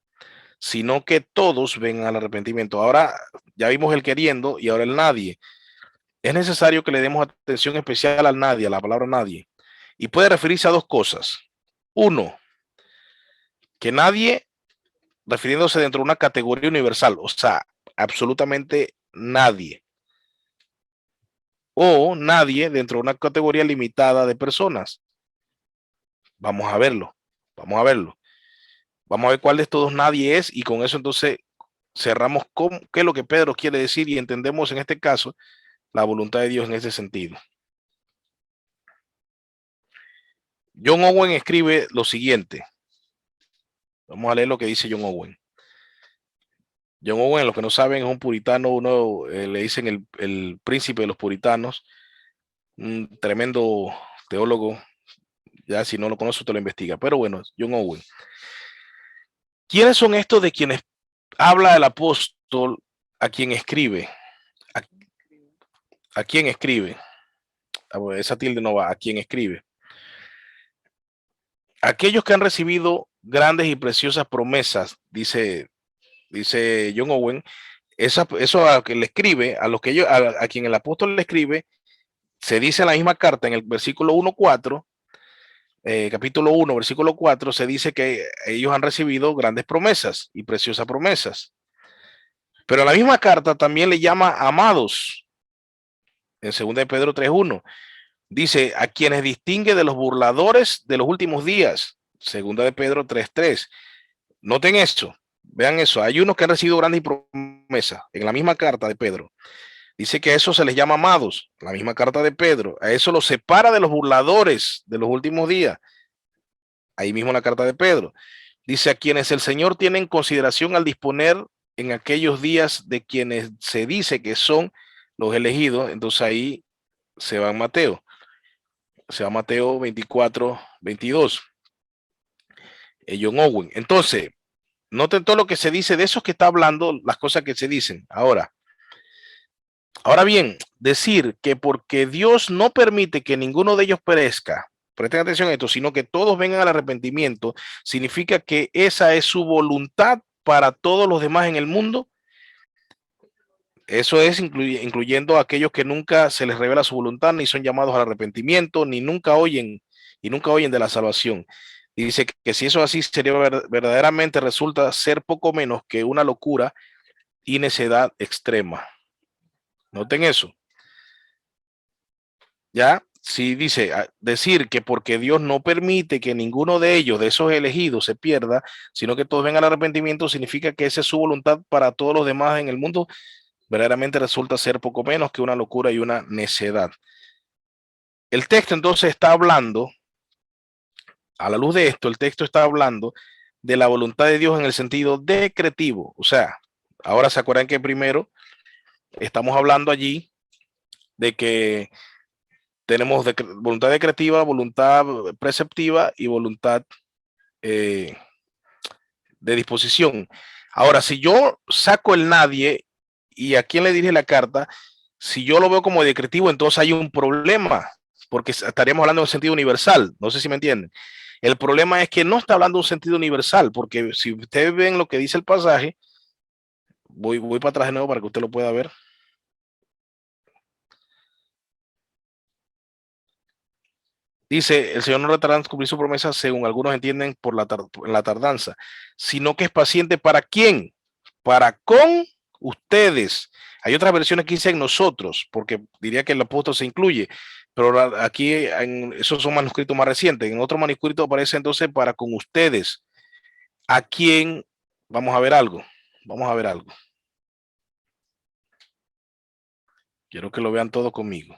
sino que todos vengan al arrepentimiento. Ahora ya vimos el queriendo y ahora el nadie. Es necesario que le demos atención especial al nadie, a la palabra nadie. Y puede referirse a dos cosas. Uno, que nadie, refiriéndose dentro de una categoría universal, o sea, absolutamente nadie. O nadie dentro de una categoría limitada de personas. Vamos a verlo, vamos a verlo. Vamos a ver cuál de estos nadie es y con eso entonces cerramos con qué es lo que Pedro quiere decir y entendemos en este caso la voluntad de Dios en ese sentido. John Owen escribe lo siguiente. Vamos a leer lo que dice John Owen. John Owen, los que no saben, es un puritano, uno le dicen el príncipe de los puritanos, un tremendo teólogo. Ya si no lo conoces, te lo investiga. Pero bueno, John Owen. ¿Quiénes son estos de quienes habla el apóstol a quien escribe? ¿A, a quién escribe? Esa tilde no va, ¿a quién escribe? Aquellos que han recibido grandes y preciosas promesas, dice John Owen, eso a que le escribe, a los que ellos, a quien el apóstol le escribe, se dice en la misma carta, en el versículo 1:4, capítulo 1, versículo 4, se dice que ellos han recibido grandes promesas y preciosas promesas. Pero la misma carta también le llama amados, en 2 de Pedro 3:1. Dice, a quienes distingue de los burladores de los últimos días, 2 de Pedro 3:3. Noten eso, vean eso. Hay unos que han recibido grandes promesas en la misma carta de Pedro. Dice que a eso se les llama amados, la misma carta de Pedro. A eso los separa de los burladores de los últimos días. Ahí mismo en la carta de Pedro. Dice, a quienes el Señor tiene en consideración al disponer en aquellos días de quienes se dice que son los elegidos. Entonces ahí se va en Mateo. Se va Mateo 24:22. John Owen. Entonces, noten todo lo que se dice de esos que está hablando, las cosas que se dicen. Ahora bien, decir que porque Dios no permite que ninguno de ellos perezca, presten atención a esto, sino que todos vengan al arrepentimiento, significa que esa es su voluntad para todos los demás en el mundo. Eso es incluyendo a aquellos que nunca se les revela su voluntad, ni son llamados al arrepentimiento, ni nunca oyen de la salvación. Dice que si eso es así, sería verdaderamente resulta ser poco menos que una locura y necedad extrema. Noten eso. Ya, si dice decir que porque Dios no permite que ninguno de ellos, de esos elegidos, se pierda, sino que todos vengan al arrepentimiento, significa que esa es su voluntad para todos los demás en el mundo, verdaderamente resulta ser poco menos que una locura y una necedad. El texto entonces está hablando, a la luz de esto, el texto está hablando de la voluntad de Dios en el sentido decretivo. O sea, ahora se acuerdan que primero estamos hablando allí de que tenemos voluntad decretiva, voluntad preceptiva y voluntad eh, de disposición. Ahora, si yo saco el nadie y a quién le dirige la carta, si yo lo veo como decretivo, entonces hay un problema, porque estaríamos hablando de un sentido universal. No sé si me entienden. El problema es que no está hablando de un sentido universal, porque si ustedes ven lo que dice el pasaje, voy para atrás de nuevo para que usted lo pueda ver. Dice, el Señor no retarda en cumplir su promesa, según algunos entienden, por la tardanza, sino que es paciente para quién, para con ustedes. Hay otras versiones que dicen nosotros, porque diría que el apóstol se incluye, pero aquí esos son manuscritos más recientes. En otro manuscrito aparece entonces para con ustedes. ¿A quién? Vamos a ver algo. Vamos a ver algo. Quiero que lo vean todo conmigo.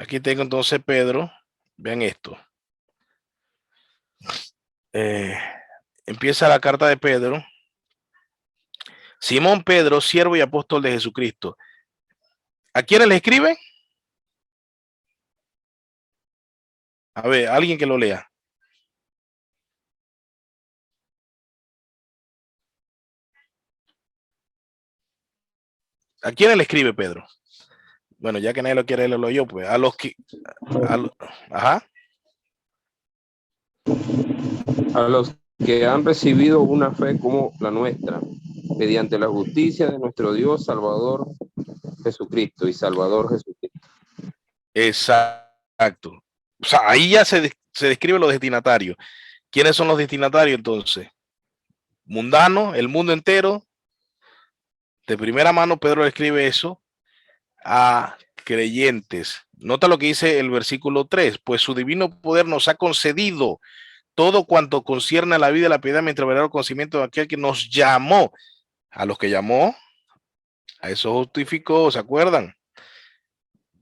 Aquí tengo entonces Pedro. Vean esto. Eh, empieza la carta de Pedro. Simón Pedro, siervo y apóstol de Jesucristo. ¿A quiénes le escribe? A ver, alguien que lo lea. ¿A quiénes le escribe Pedro? Bueno, ya que nadie lo quiere leerlo yo, pues a los que... ajá. A los que han recibido una fe como la nuestra, mediante la justicia de nuestro Dios Salvador Jesucristo y Salvador Jesucristo. Exacto. O sea, ahí ya se describe los destinatarios. ¿Quiénes son los destinatarios entonces? Mundano, el mundo entero. De primera mano, Pedro escribe eso a creyentes. Nota lo que dice el versículo 3, pues su divino poder nos ha concedido todo cuanto concierne a la vida y la piedad mientras verá el conocimiento de aquel que nos llamó. A los que llamó, a eso justificó, ¿se acuerdan?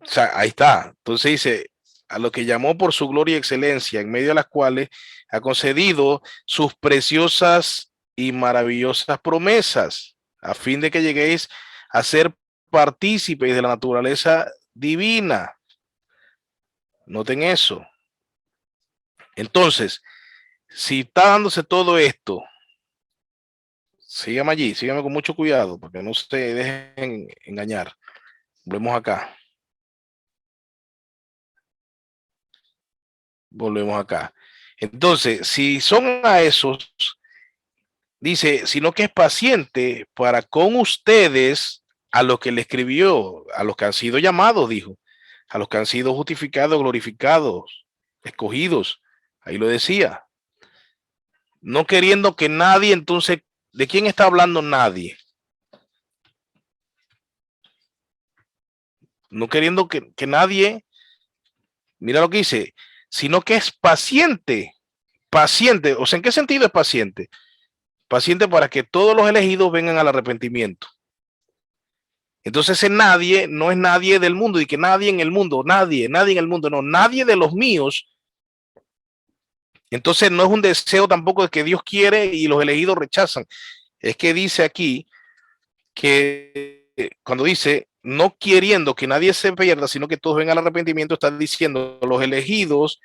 O sea, ahí está. Entonces dice, a lo que llamó por su gloria y excelencia, en medio de las cuales ha concedido sus preciosas y maravillosas promesas, a fin de que lleguéis a ser partícipes de la naturaleza divina. Noten eso. Entonces, si está dándose todo esto, sígame allí, sígame con mucho cuidado, porque no se dejen engañar. Volvemos acá. Volvemos acá. Entonces, si son a esos, dice, sino que es paciente para con ustedes, a los que le escribió, a los que han sido llamados, dijo, a los que han sido justificados, glorificados, escogidos. Ahí lo decía. No queriendo que nadie, entonces, ¿de quién está hablando nadie? No queriendo que nadie, mira lo que dice, sino que es paciente, paciente. O sea, ¿en qué sentido es paciente? Paciente para que todos los elegidos vengan al arrepentimiento. Entonces ese nadie no es nadie del mundo y que nadie en el mundo, nadie en el mundo, no, nadie de los míos. Entonces no es un deseo tampoco de que Dios quiere y los elegidos rechazan. Es que dice aquí que cuando dice no queriendo que nadie se pierda, sino que todos vengan al arrepentimiento, está diciendo los elegidos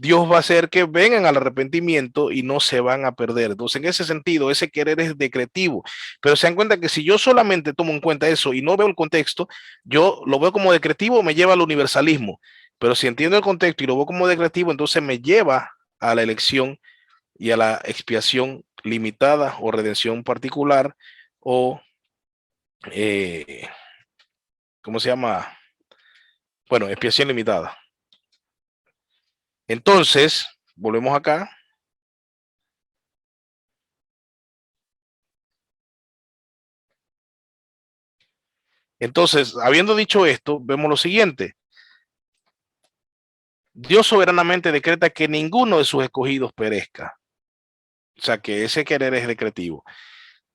Dios va a hacer que vengan al arrepentimiento y no se van a perder. Entonces, en ese sentido, ese querer es decretivo. Pero se dan cuenta que si yo solamente tomo en cuenta eso y no veo el contexto, yo lo veo como decretivo, me lleva al universalismo. Pero si entiendo el contexto y lo veo como decretivo, entonces me lleva a la elección y a la expiación limitada o redención particular o, eh, ¿cómo se llama? Bueno, expiación limitada. Entonces, volvemos acá. Entonces, habiendo dicho esto, vemos lo siguiente. Dios soberanamente decreta que ninguno de sus escogidos perezca. O sea, que ese querer es decretivo.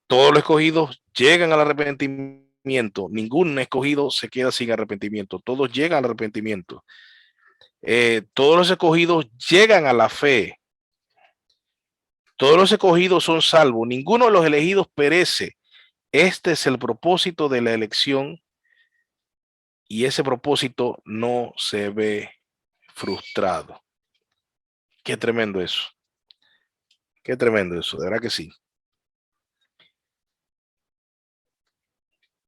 Todos los escogidos llegan al arrepentimiento. Ningún escogido se queda sin arrepentimiento. Todos llegan al arrepentimiento. Todos los escogidos llegan a la fe. Todos los escogidos son salvos. Ninguno de los elegidos perece. Este es el propósito de la elección y ese propósito no se ve frustrado. Qué tremendo eso. Qué tremendo eso, de verdad que sí.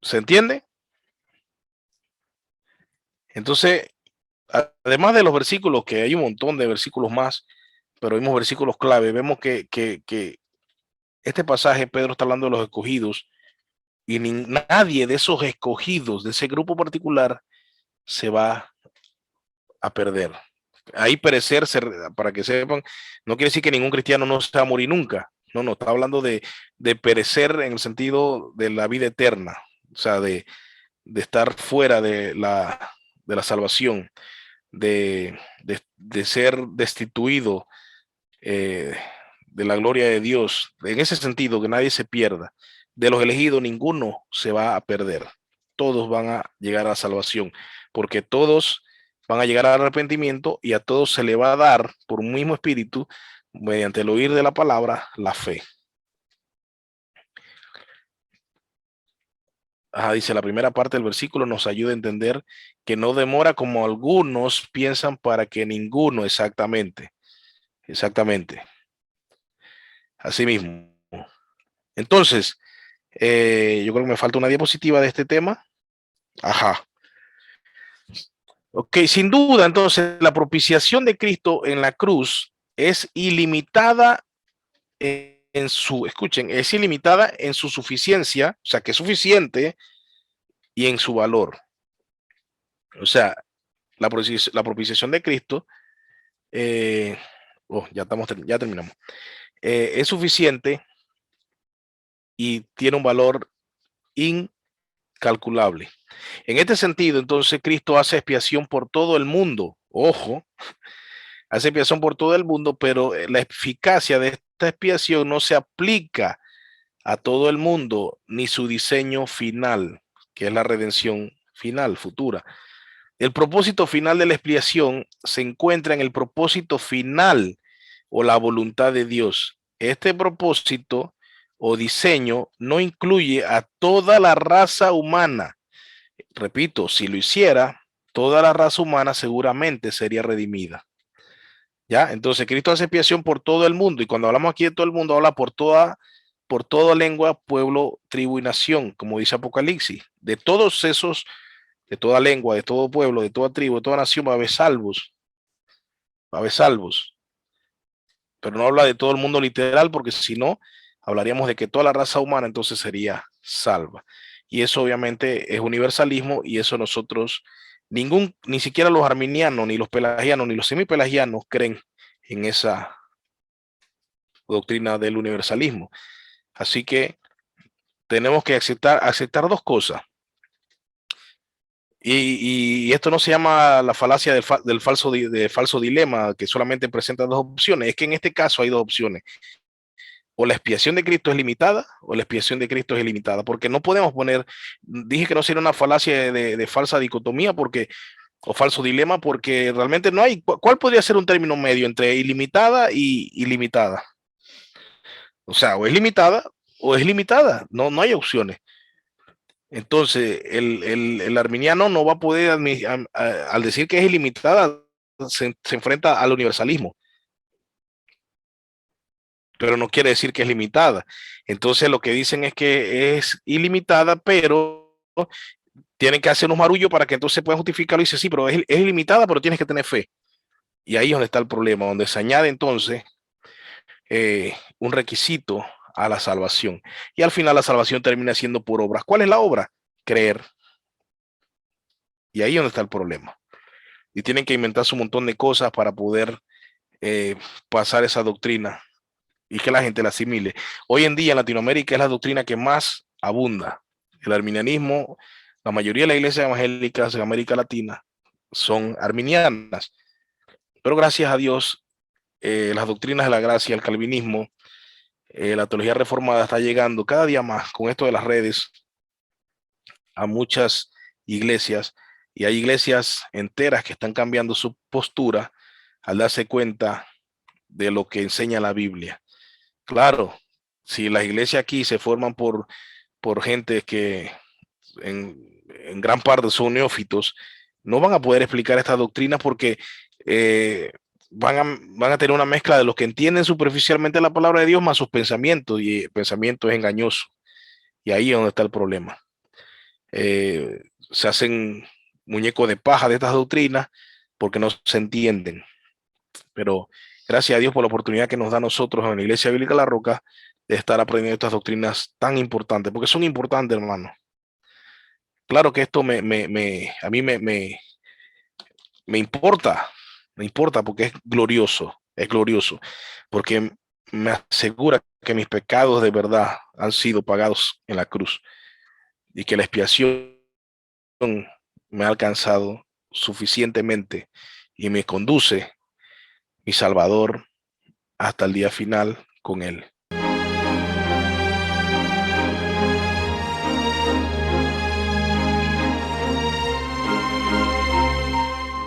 ¿Se entiende? Entonces, además de los versículos, que hay un montón de versículos más, pero vemos versículos clave, vemos que este pasaje, Pedro está hablando de los escogidos, y nadie de esos escogidos, de ese grupo particular, se va a perder. Ahí perecer, para que sepan, no quiere decir que ningún cristiano no se va a morir nunca. No, no, está hablando de perecer en el sentido de la vida eterna, o sea, de estar fuera de la salvación, de ser destituido de la gloria de Dios. En ese sentido, que nadie se pierda. De los elegidos, ninguno se va a perder. Todos van a llegar a la salvación, porque todos van a llegar al arrepentimiento y a todos se le va a dar por un mismo espíritu, mediante el oír de la palabra, la fe. Ajá, dice la primera parte del versículo nos ayuda a entender que no demora como algunos piensan para que ninguno, exactamente, exactamente, así mismo. Entonces, yo creo que me falta una diapositiva de este tema. Ajá. Ok, sin duda, entonces, la propiciación de Cristo en la cruz es ilimitada en su, escuchen, es ilimitada en su suficiencia, o sea, que es suficiente, y en su valor. O sea, la propiciación de Cristo, ya terminamos, es suficiente y tiene un valor incalculable. En este sentido, entonces, Cristo hace expiación por todo el mundo. Ojo, hace expiación por todo el mundo, pero la eficacia de esta expiación no se aplica a todo el mundo, ni su diseño final, que es la redención final, futura. El propósito final de la expiación se encuentra en el propósito final o la voluntad de Dios. Este propósito o diseño no incluye a toda la raza humana. Repito, si lo hiciera, toda la raza humana seguramente sería redimida. ¿Ya? Entonces Cristo hace expiación por todo el mundo, y cuando hablamos aquí de todo el mundo, habla por toda lengua, pueblo, tribu y nación, como dice Apocalipsis. De todos esos, de toda lengua, de todo pueblo, de toda tribu, de toda nación, va a haber salvos, va a haber salvos. Pero no habla de todo el mundo literal, porque si no, hablaríamos de que toda la raza humana entonces sería salva. Y eso obviamente es universalismo, y eso nosotros, ni siquiera los arminianos, ni los pelagianos, ni los semipelagianos creen en esa doctrina del universalismo. Así que tenemos que aceptar dos cosas. Y esto no se llama la falacia del falso dilema, que solamente presenta dos opciones. Es que en este caso hay dos opciones. O la expiación de Cristo es limitada, o la expiación de Cristo es ilimitada, porque no podemos poner, dije que no sería una falacia de falsa dicotomía, o falso dilema, porque realmente no hay. ¿Cuál podría ser un término medio entre ilimitada y ilimitada? O sea, o es limitada o es limitada, no hay opciones. Entonces, el arminiano no va a poder, al decir que es ilimitada, se enfrenta al universalismo, pero no quiere decir que es limitada. Entonces, lo que dicen es que es ilimitada, pero tienen que hacer unos marullos para que entonces puedan justificarlo. Y dice, sí, pero es ilimitada, pero tienes que tener fe. Y ahí es donde está el problema, donde se añade entonces un requisito a la salvación. Y al final la salvación termina siendo por obras. ¿Cuál es la obra? Creer. Y ahí es donde está el problema. Y tienen que inventarse un montón de cosas para poder pasar esa doctrina y que la gente la asimile. Hoy en día en Latinoamérica es la doctrina que más abunda. El arminianismo, la mayoría de las iglesias evangélicas en América Latina son arminianas. Pero gracias a Dios, las doctrinas de la gracia, el calvinismo, la teología reformada está llegando cada día más con esto de las redes a muchas iglesias, y hay iglesias enteras que están cambiando su postura al darse cuenta de lo que enseña la Biblia. Claro, si las iglesias aquí se forman por gente que en gran parte son neófitos, no van a poder explicar estas doctrinas porque van a tener una mezcla de los que entienden superficialmente la palabra de Dios más sus pensamientos, y el pensamiento es engañoso. Y ahí es donde está el problema. Se hacen muñecos de paja de estas doctrinas porque no se entienden. Pero gracias a Dios por la oportunidad que nos da a nosotros en la Iglesia Bíblica La Roca de estar aprendiendo estas doctrinas tan importantes, porque son importantes, hermano. Claro que esto a mí me importa porque es glorioso, porque me asegura que mis pecados de verdad han sido pagados en la cruz y que la expiación me ha alcanzado suficientemente y me conduce mi Salvador hasta el día final con Él.